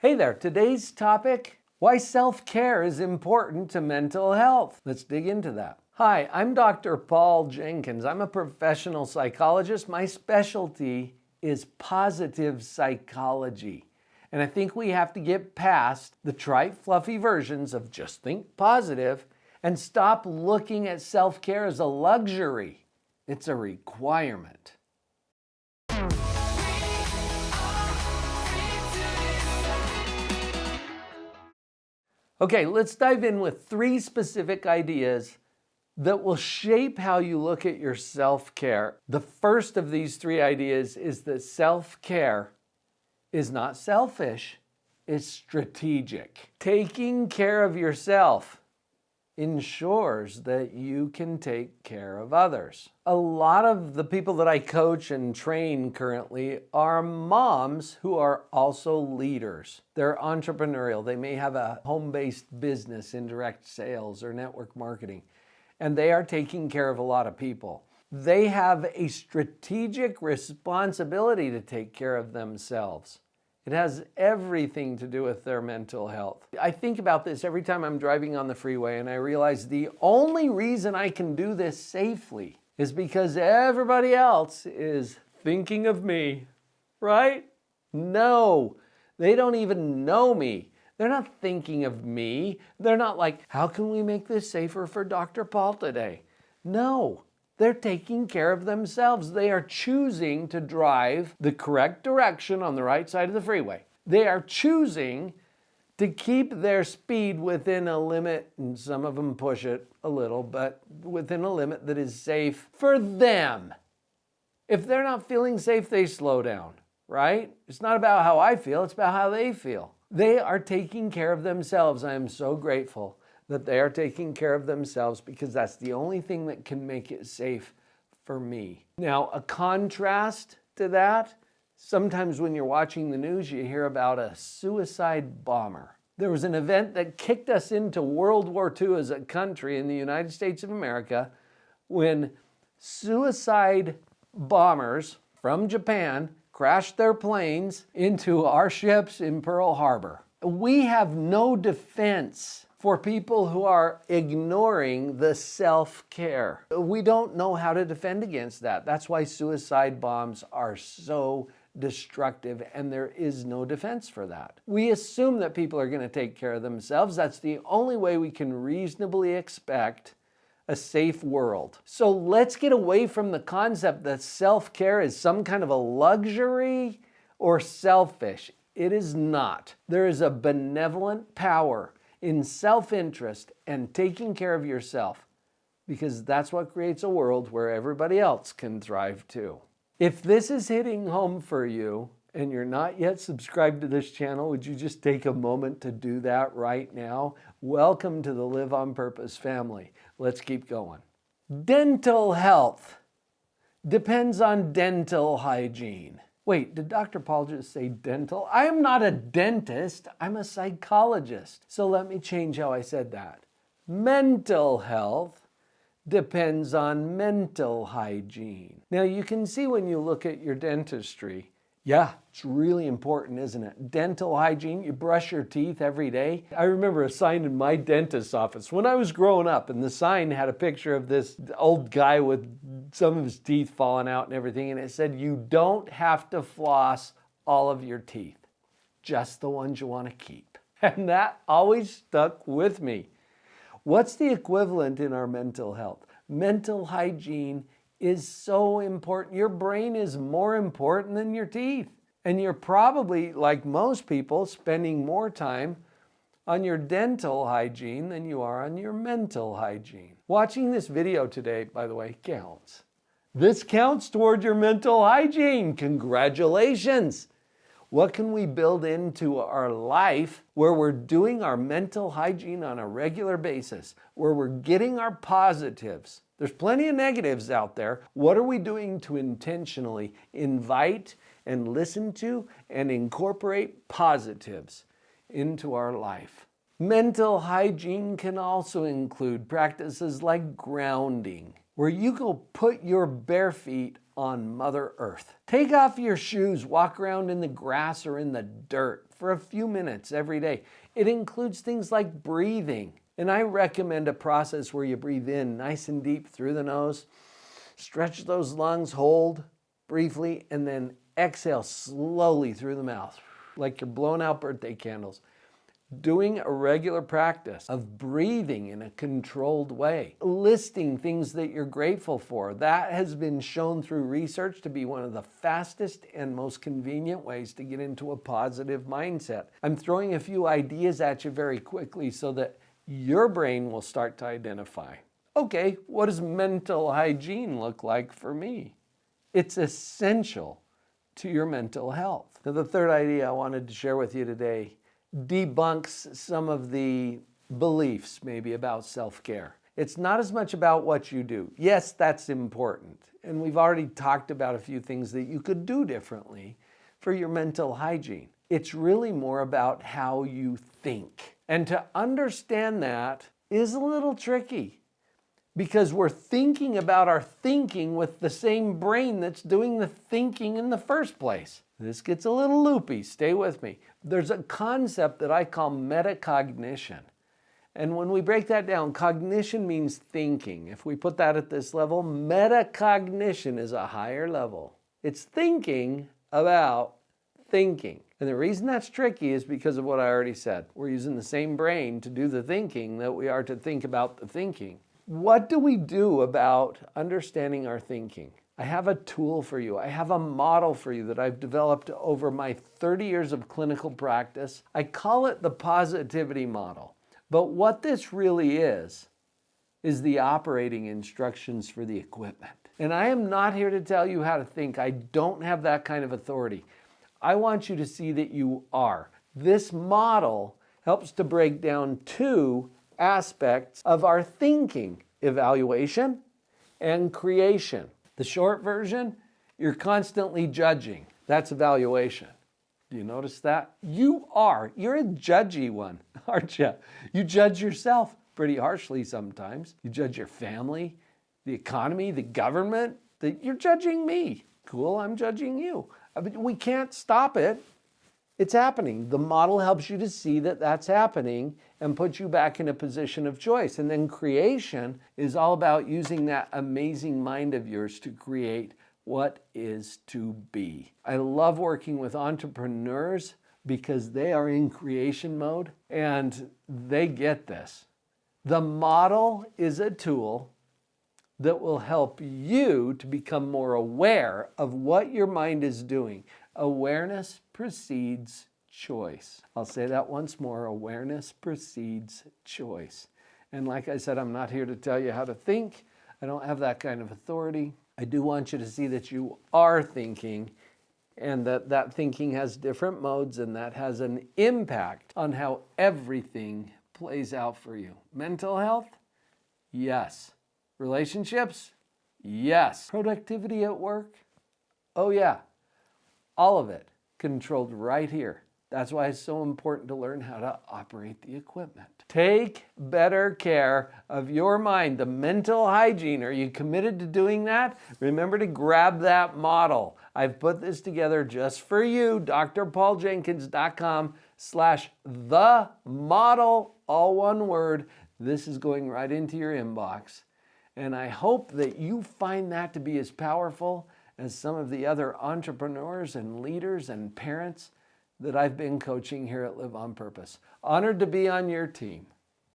Hey there, today's topic, why self-care is important to mental health. Let's dig into that. Hi, I'm Dr. Paul Jenkins. I'm a professional psychologist. My specialty is positive psychology. And I think we have to get past the trite, fluffy versions of just think positive and stop looking at self-care as a luxury. It's a requirement. Okay, let's dive in with 3 specific ideas that will shape how you look at your self-care. The first of these 3 ideas is that self-care is not selfish, it's strategic. Taking care of yourself ensures that you can take care of others. A lot of the people that I coach and train currently are moms who are also leaders. They're entrepreneurial. They may have a home-based business in direct sales or network marketing, and they are taking care of a lot of people. They have a strategic responsibility to take care of themselves. It has everything to do with their mental health. I think about this every time I'm driving on the freeway, and I realize the only reason I can do this safely is because everybody else is thinking of me, right? No, they don't even know me. They're not thinking of me. They're not like, how can we make this safer for Dr. Paul today? No. They're taking care of themselves. They are choosing to drive the correct direction on the right side of the freeway. They are choosing to keep their speed within a limit, and some of them push it a little, but within a limit that is safe for them. If they're not feeling safe, they slow down, right? It's not about how I feel, it's about how they feel. They are taking care of themselves. I am so grateful that they are taking care of themselves because that's the only thing that can make it safe for me. Now, a contrast to that, sometimes when you're watching the news, you hear about a suicide bomber. There was an event that kicked us into World War II as a country in the United States of America when suicide bombers from Japan crashed their planes into our ships in Pearl Harbor. We have no defense for people who are ignoring the self-care. We don't know how to defend against that. That's why suicide bombs are so destructive, and there is no defense for that. We assume that people are going to take care of themselves. That's the only way we can reasonably expect a safe world. So let's get away from the concept that self-care is some kind of a luxury or selfish. It is not. There is a benevolent power in self-interest and taking care of yourself, because that's what creates a world where everybody else can thrive too. If this is hitting home for you and you're not yet subscribed to this channel, would you just take a moment to do that right now? Welcome to the Live on Purpose family. Let's keep going. Dental health depends on dental hygiene. Wait, did Dr. Paul just say dental? I am not a dentist, I'm a psychologist. So let me change how I said that. Mental health depends on mental hygiene. Now you can see when you look at your dentistry, yeah, it's really important, isn't it? Dental hygiene, you brush your teeth every day. I remember a sign in my dentist's office when I was growing up, and the sign had a picture of this old guy with some of his teeth falling out and everything, and it said, you don't have to floss all of your teeth, just the ones you want to keep. And that always stuck with me. What's the equivalent in our mental health? Mental hygiene is so important. Your brain is more important than your teeth. And you're probably, like most people, spending more time on your dental hygiene than you are on your mental hygiene. Watching this video today, by the way, counts. This counts toward your mental hygiene. Congratulations. What can we build into our life where we're doing our mental hygiene on a regular basis, where we're getting our positives? There's plenty of negatives out there. What are we doing to intentionally invite and listen to and incorporate positives into our life? Mental hygiene can also include practices like grounding. where you go put your bare feet on Mother Earth. Take off your shoes, walk around in the grass or in the dirt for a few minutes every day. It includes things like breathing. And I recommend a process where you breathe in nice and deep through the nose, stretch those lungs, hold briefly, and then exhale slowly through the mouth, like you're blowing out birthday candles. Doing a regular practice of breathing in a controlled way, listing things that you're grateful for. That has been shown through research to be one of the fastest and most convenient ways to get into a positive mindset. I'm throwing a few ideas at you very quickly so that your brain will start to identify, okay, what does mental hygiene look like for me? It's essential to your mental health. Now, the third idea I wanted to share with you today debunks some of the beliefs maybe about self-care. It's not as much about what you do. Yes, that's important. And we've already talked about a few things that you could do differently for your mental hygiene. It's really more about how you think. And to understand that is a little tricky because we're thinking about our thinking with the same brain that's doing the thinking in the first place. This gets a little loopy. Stay with me. There's a concept that I call metacognition. And when we break that down, cognition means thinking. If we put that at this level, metacognition is a higher level. It's thinking about thinking. And the reason that's tricky is because of what I already said. We're using the same brain to do the thinking that we are to think about the thinking. What do we do about understanding our thinking? I have a tool for you. I have a model for you that I've developed over my 30 years of clinical practice. I call it the positivity model. But what this really is the operating instructions for the equipment. And I am not here to tell you how to think. I don't have that kind of authority. I want you to see that you are. This model helps to break down two aspects of our thinking: evaluation and creation. The short version, you're constantly judging. That's evaluation. Do you notice that? You're a judgy one, aren't you? You judge yourself pretty harshly sometimes. You judge your family, the economy, the government. You're judging me. Cool, I'm judging you. But we can't stop it. It's happening. The model helps you to see that that's happening and puts you back in a position of choice. And then creation is all about using that amazing mind of yours to create what is to be. I love working with entrepreneurs because they are in creation mode and they get this. The model is a tool that will help you to become more aware of what your mind is doing. Awareness precedes choice. I'll say that once more. Awareness precedes choice. And like I said, I'm not here to tell you how to think. I don't have that kind of authority. I do want you to see that you are thinking and that thinking has different modes and that has an impact on how everything plays out for you. Mental health? Yes. Relationships? Yes. Productivity at work? Oh yeah. All of it controlled right here. That's why it's so important to learn how to operate the equipment. Take better care of your mind, the mental hygiene. Are you committed to doing that? Remember to grab that model. I've put this together just for you, drpauljenkins.com/the-model, all one word. This is going right into your inbox. And I hope that you find that to be as powerful as some of the other entrepreneurs and leaders and parents that I've been coaching here at Live on Purpose. Honored to be on your team.